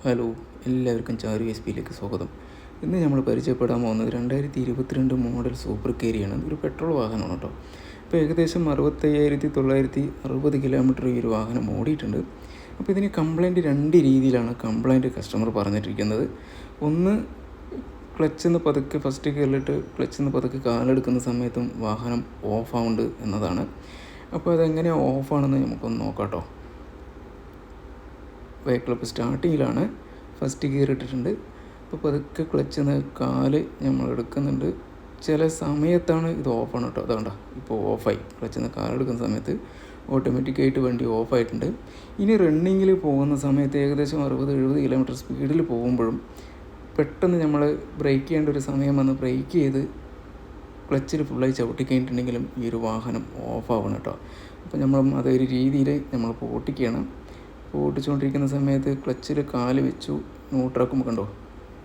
Hello, എല്ലാവർക്കും ചാരു S പിയിലേക്ക് സ്വാഗതം. ഇന്ന് നമ്മൾ പരിചയപ്പെടാൻ പോകുന്നത് 2022 മോഡൽ സൂപ്പർ കേരിയാണ്. ഒരു പെട്രോൾ വാഹനമാണ് കേട്ടോ. ഇപ്പോൾ ഏകദേശം 65,960 കിലോമീറ്റർ ഈ ഒരു വാഹനം ഓടിയിട്ടുണ്ട്. അപ്പോൾ ഇതിന് കംപ്ലൈൻറ്റ് രണ്ട് രീതിയിലാണ് കസ്റ്റമർ പറഞ്ഞിട്ടിരിക്കുന്നത്. ഒന്ന്, ക്ലച്ചിന്ന് പതുക്കെ ഫസ്റ്റ് ഗിയറിലിട്ട് ക്ലച്ചിന്ന് പതുക്കെ കാലെടുക്കുന്ന സമയത്തും വാഹനം ഓഫാവുണ്ട് എന്നതാണ്. അപ്പോൾ അതെങ്ങനെ ഓഫാണെന്ന് നമുക്കൊന്ന് നോക്കാം കേട്ടോ. വെഹിക്കിൾ ഇപ്പോൾ സ്റ്റാർട്ടിങ്ങിലാണ്, ഫസ്റ്റ് ഗിയർ ഇട്ടിട്ടുണ്ട്. ഇപ്പോൾ പതുക്കെ ക്ലച്ചിന്ന് കാല് നമ്മൾ എടുക്കുന്നുണ്ട്. ചില സമയത്താണ് ഇത് ഓഫാണ് കേട്ടോ. അതുകൊണ്ടാ ഇപ്പോൾ ഓഫായി. ക്ലച്ചിന്ന് കാലെടുക്കുന്ന സമയത്ത് ഓട്ടോമാറ്റിക്കായിട്ട് വണ്ടി ഓഫായിട്ടുണ്ട്. ഇനി റണ്ണിങ്ങിൽ പോകുന്ന സമയത്ത് ഏകദേശം 60-70 കിലോമീറ്റർ സ്പീഡിൽ പോകുമ്പോഴും പെട്ടെന്ന് നമ്മൾ ബ്രേക്ക് ചെയ്യേണ്ട ഒരു സമയം വന്ന് ബ്രേക്ക് ചെയ്ത് ക്ലച്ചിൽ ഫുള്ളായി ചവിട്ടി കഴിഞ്ഞിട്ടുണ്ടെങ്കിലും ഈ ഒരു വാഹനം ഓഫാവണം കേട്ടോ. അപ്പോൾ നമ്മൾ അതൊരു രീതിയിൽ നമ്മൾ ഓട്ടിക്കുകയാണ്. ഓടിച്ചുകൊണ്ടിരിക്കുന്ന സമയത്ത് ക്ലച്ചിൽ കാല് വെച്ചു ന്യൂട്രാക്കുമ്പോൾ കണ്ടോ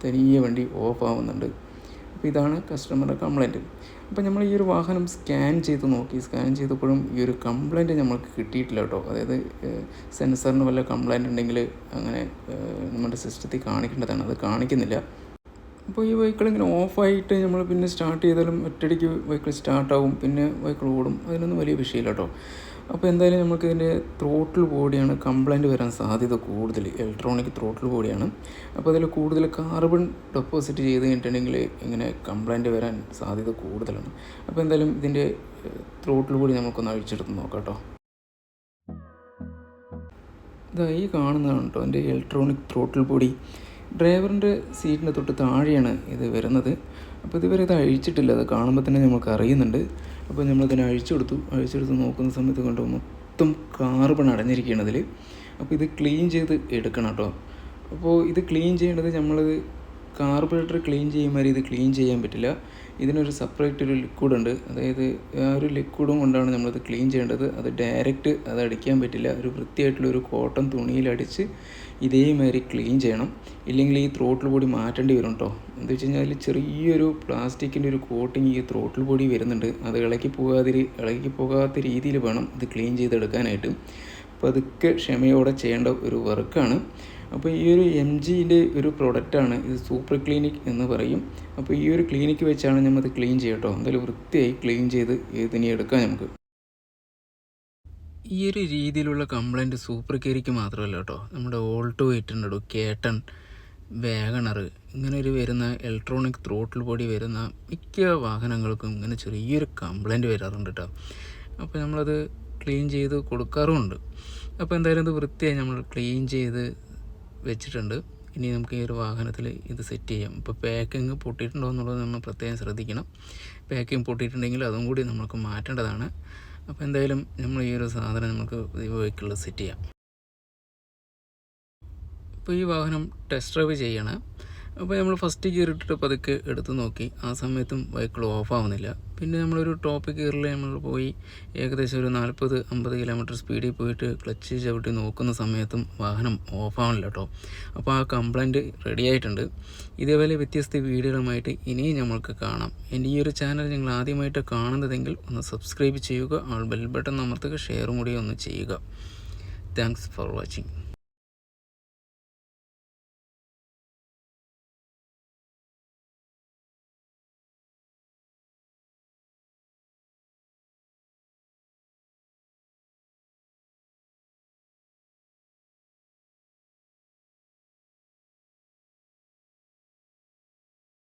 തനിയെ വണ്ടി ഓഫ് ആവുന്നുണ്ട്. അപ്പോൾ ഇതാണ് കസ്റ്റമറുടെ കംപ്ലൈൻറ്റ്. അപ്പോൾ നമ്മൾ ഈ ഒരു വാഹനം സ്കാൻ ചെയ്തപ്പോഴും ഈ ഒരു കംപ്ലൈൻറ്റ് നമ്മൾക്ക് കിട്ടിയിട്ടില്ല കേട്ടോ. അതായത് സെൻസറിന് വല്ല കംപ്ലൈൻറ്റ് ഉണ്ടെങ്കിൽ അങ്ങനെ നമ്മുടെ സിസ്റ്റത്തിൽ കാണിക്കേണ്ടതാണ്, അത് കാണിക്കുന്നില്ല. അപ്പോൾ ഈ വെഹിക്കിൾ ഇങ്ങനെ ഓഫായിട്ട് നമ്മൾ പിന്നെ സ്റ്റാർട്ട് ചെയ്താലും ഒറ്റയടിക്ക് വെഹിക്കിൾ സ്റ്റാർട്ടാവും, പിന്നെ വെഹിക്കിൾ ഓടും, അതിനൊന്നും വലിയ വിഷയമില്ല കേട്ടോ. അപ്പോൾ എന്തായാലും നമുക്കിതിൻ്റെ ത്രോട്ടിൽ ബോഡിയാണ് കംപ്ലൈൻറ്റ് വരാൻ സാധ്യത കൂടുതൽ. ഇലക്ട്രോണിക് ത്രോട്ടിൽ ബോഡിയാണ്. അപ്പോൾ അതിൽ കൂടുതൽ കാർബൺ ഡെപ്പോസിറ്റ് ചെയ്ത് കഴിഞ്ഞിട്ടുണ്ടെങ്കിൽ ഇങ്ങനെ കംപ്ലൈൻറ്റ് വരാൻ സാധ്യത കൂടുതലാണ്. അപ്പോൾ എന്തായാലും ഇതിൻ്റെ ത്രോട്ടിൽ ബോഡി നമുക്കൊന്ന് അഴിച്ചെടുത്ത് നോക്കാം കേട്ടോ. ഇതായി കാണുന്നതാണ് കേട്ടോ എൻ്റെ ഇലക്ട്രോണിക് ത്രോട്ടിൽ ബോഡി. ഡ്രൈവറിൻ്റെ സീറ്റിൻ്റെ തൊട്ട് താഴെയാണ് ഇത് വരുന്നത്. അപ്പോൾ ഇതുവരെ ഇത് അഴിച്ചിട്ടില്ല, അത് കാണുമ്പോൾ തന്നെ നമുക്ക് അറിയുന്നുണ്ട്. അപ്പോൾ നമ്മളിതിനെ അഴിച്ചെടുത്ത് നോക്കുന്ന സമയത്ത് കണ്ടോ മൊത്തം കാർബൺ അടഞ്ഞിരിക്കുകയാണ് അതിൽ. അപ്പോൾ ഇത് ക്ലീൻ ചെയ്ത് എടുക്കണം കേട്ടോ. അപ്പോൾ ഇത് ക്ലീൻ ചെയ്യേണ്ടത് നമ്മളത് കാർബറേറ്റർ ക്ലീൻ ചെയ്യുമ്പോൾ ഇത് ക്ലീൻ ചെയ്യാൻ പറ്റില്ല. ഇതിനൊരു സെപ്പറേറ്റ് ഒരു ലിക്വിഡ് ഉണ്ട്. അതായത് ആ ഒരു ലിക്വിഡും കൊണ്ടാണ് നമ്മളിത് ക്ലീൻ ചെയ്യേണ്ടത്. അത് ഡയറക്റ്റ് അത് അടിക്കാൻ പറ്റില്ല. ഒരു വൃത്തിയായിട്ടുള്ളൊരു കോട്ടൺ തുണിയിലടിച്ച് ഇതേമാതിരി ക്ലീൻ ചെയ്യണം. ഇല്ലെങ്കിൽ ഈ ത്രോട്ടിൽ ബോഡി മാറ്റേണ്ടി വരും കേട്ടോ. എന്താ വെച്ച് കഴിഞ്ഞാൽ അതിൽ ചെറിയൊരു പ്ലാസ്റ്റിക്കിൻ്റെ ഒരു കോട്ടിങ് ഈ ത്രോട്ടിൽ ബോഡി വരുന്നുണ്ട്. അത് ഇളകി പോകാത്ത രീതിയിൽ വേണം ഇത് ക്ലീൻ ചെയ്തെടുക്കാനായിട്ട്. അപ്പോൾ അതൊക്കെ ക്ഷമയോടെ ചെയ്യേണ്ട ഒരു വർക്കാണ്. അപ്പോൾ ഈ ഒരു MGൻ്റെ ഒരു പ്രൊഡക്റ്റാണ് ഇത്, സൂപ്പർ ക്ലീനിക് എന്ന് പറയും. അപ്പോൾ ഈ ഒരു ക്ലീനിക്ക് വെച്ചാണ് നമ്മത് ക്ലീൻ ചെയ്യട്ടോ. എന്തായാലും വൃത്തിയായി ക്ലീൻ ചെയ്ത് ഇതിനെ എടുക്കാം നമുക്ക്. ഈ ഒരു രീതിയിലുള്ള കംപ്ലൈൻറ്റ് സൂപ്പർ കേരിക്ക് മാത്രമല്ല കേട്ടോ, നമ്മുടെ ഓൾട്ടോ 800, കേട്ടൺ, വാഗണർ ഇങ്ങനെ ഒരു വരുന്ന ഇലക്ട്രോണിക് ത്രോട്ടിൽ ബോഡി വരുന്ന മിക്ക വാഹനങ്ങൾക്കും ഇങ്ങനെ ചെറിയൊരു കംപ്ലൈൻറ്റ് വരാറുണ്ട് കേട്ടോ. അപ്പോൾ നമ്മളത് ക്ലീൻ ചെയ്ത് കൊടുക്കാറുമുണ്ട്. അപ്പോൾ എന്തായാലും ഇത് വൃത്തിയായി നമ്മൾ ക്ലീൻ ചെയ്ത് വെച്ചിട്ടുണ്ട്. ഇനി നമുക്ക് ഈ ഒരു വാഹനത്തിൽ ഇത് സെറ്റ് ചെയ്യാം. ഇപ്പോൾ പാക്കിങ് പൊട്ടിയിട്ടുണ്ടോ എന്നുള്ളത് നമ്മൾ പ്രത്യേകം ശ്രദ്ധിക്കണം. പാക്കിങ് പൊട്ടിയിട്ടുണ്ടെങ്കിൽ അതും കൂടി നമുക്ക് മാറ്റേണ്ടതാണ്. അപ്പോൾ എന്തായാലും നമ്മൾ ഈ ഒരു സാധനം നമുക്ക് വെഹിക്കിളിൽ സെറ്റ് ചെയ്യാം. ഇപ്പോൾ ഈ വാഹനം ടെസ്റ്റ് ഡ്രൈവ് ചെയ്യണം. അപ്പോൾ നമ്മൾ ഫസ്റ്റ് ഗിയർ ഇട്ടിട്ട് പതുക്കെ എടുത്ത് നോക്കി, ആ സമയത്തും വെഹിക്കിൾ ഓഫാവുന്നില്ല. പിന്നെ നമ്മളൊരു ടോപ്പ് ഗിയറിൽ നമ്മൾ പോയി ഏകദേശം ഒരു 40-50 കിലോമീറ്റർ സ്പീഡിൽ പോയിട്ട് ക്ലച്ച് ചവിട്ടി നോക്കുന്ന സമയത്തും വാഹനം ഓഫാവണില്ല കേട്ടോ. അപ്പോൾ ആ കംപ്ലൈൻറ്റ് റെഡി ആയിട്ടുണ്ട്. ഇതേപോലെ വ്യത്യസ്ത വീഡിയോകളുമായിട്ട് ഇനിയും നമ്മൾക്ക് കാണാം. എൻ്റെ ഈ ഒരു ചാനൽ നിങ്ങൾ ആദ്യമായിട്ട് കാണുന്നതെങ്കിൽ ഒന്ന് സബ്സ്ക്രൈബ് ചെയ്യുക, ബെൽ ബട്ടൺ അമർത്തുക, ഷെയറും കൂടി ഒന്ന് ചെയ്യുക. Thanks for watching.